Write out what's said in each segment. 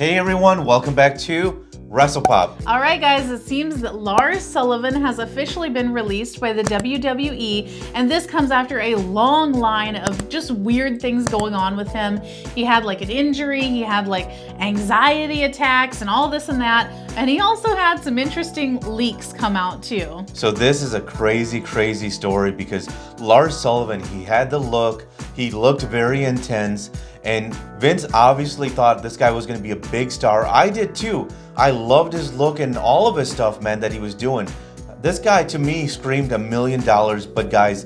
Hey everyone, welcome back to WrestlePop. All right, guys, it seems that Lars Sullivan has officially been released by the WWE, and this comes after a long line of just weird things going on with him. He had like an injury, he had like anxiety attacks and all this and that, and he also had some interesting leaks come out too. So this is a crazy story because Lars Sullivan, he had the look, he looked very intense, and Vince obviously thought this guy was going to be a big star. I did too. I loved his look and all of his stuff, man, that he was doing. This guy, to me, screamed $1 million. But guys,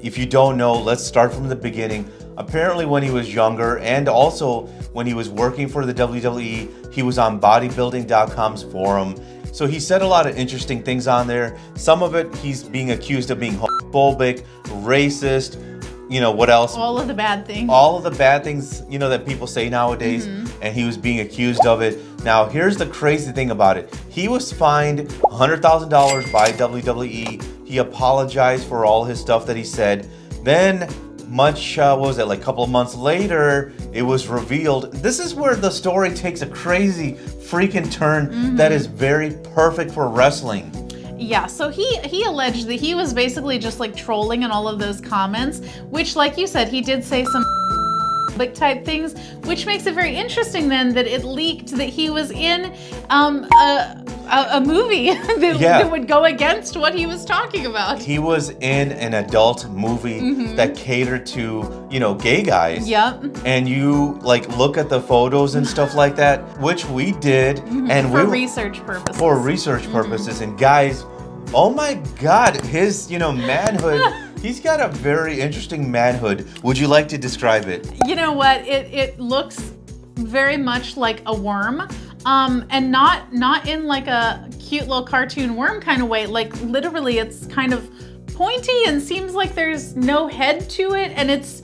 if you don't know, let's start from the beginning. Apparently, when he was younger and also when he was working for the WWE, he was on bodybuilding.com's forum. So he said a lot of interesting things on there. Some of it, he's being accused of being homophobic, racist, you know, what else? All of the bad things. All of the bad things, you know, that people say nowadays, and he was being accused of it. Now, here's the crazy thing about it. He was fined $100,000 by WWE. He apologized for all his stuff that he said. Then, what was it, like a couple of months later, it was revealed. This is where the story takes a crazy freaking turn that is very perfect for wrestling. Yeah, so he alleged that he was basically just like trolling in all of those comments, which, like you said, he did say some type things, which makes it very interesting then that it leaked that he was in a movie that would go against what he was talking about. He was in an adult movie that catered to, you know, gay guys. Yep. And you like look at the photos and stuff like that, which we did, and for research purposes. For research purposes, and guys, oh my God, his manhood. He's got a very interesting manhood. Would you like to describe it? You know what? It looks very much like a worm, and not in like a cute little cartoon worm kind of way. Like literally, it's kind of pointy and seems like there's no head to it, and it's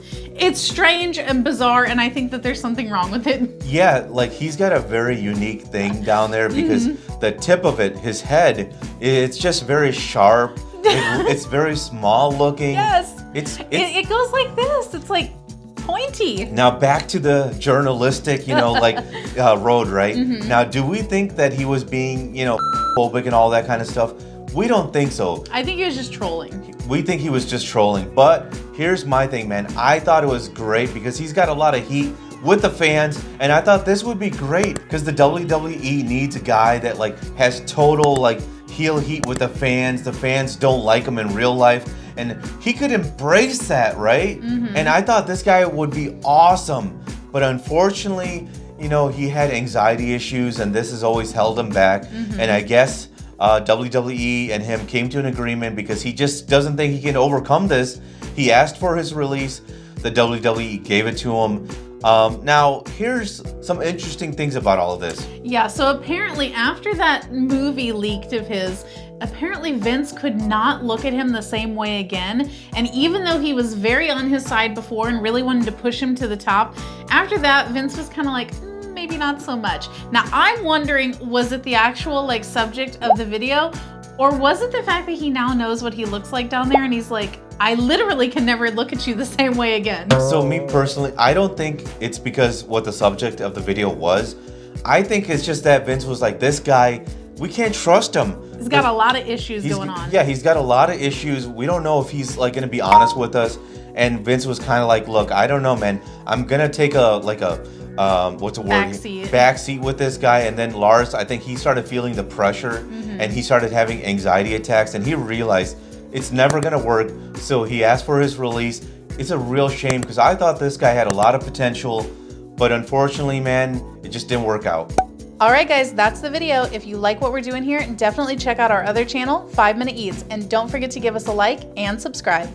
strange and bizarre, and I think that there's something wrong with it. Yeah, like he's got a very unique thing down there because the tip of it, his head, it's just very sharp. It's very small looking. Yes. It goes like this. It's like pointy. Now back to the journalistic, road, right? Now, do we think that he was being, phobic and all that kind of stuff? We don't think so. I think he was just trolling. We think he was just trolling. But here's my thing, man. I thought it was great because he's got a lot of heat with the fans, and I thought this would be great because the WWE needs a guy that like has total like heel heat with the fans. The fans don't like him in real life, and he could embrace that, right? And I thought this guy would be awesome, but unfortunately, he had anxiety issues, and this has always held him back. And I guess WWE and him came to an agreement because he just doesn't think he can overcome this. He asked for his release. The WWE gave it to him. Now, here's some interesting things about all of this. Yeah, so apparently after that movie leaked of his, apparently Vince could not look at him the same way again. And even though he was very on his side before and really wanted to push him to the top, after that, Vince was kind of like, maybe not so much. Now, I'm wondering, was it the actual like subject of the video? Or was it the fact that he now knows what he looks like down there and he's like, I literally can never look at you the same way again? So me personally, I don't think it's because what the subject of the video was. I think it's just that Vince was like, this guy, we can't trust him. He's got a lot of issues going on. Yeah, he's got a lot of issues. We don't know if he's like going to be honest with us. And Vince was kind of like, look, I don't know, man. I'm going to take what's the word? Backseat with this guy. And then Lars, I think he started feeling the pressure and he started having anxiety attacks, and he realized it's never gonna work. So he asked for his release. It's a real shame because I thought this guy had a lot of potential, but unfortunately, man, it just didn't work out. All right, guys, that's the video. If you like what we're doing here, definitely check out our other channel, 5 Minute Eats, and don't forget to give us a like and subscribe.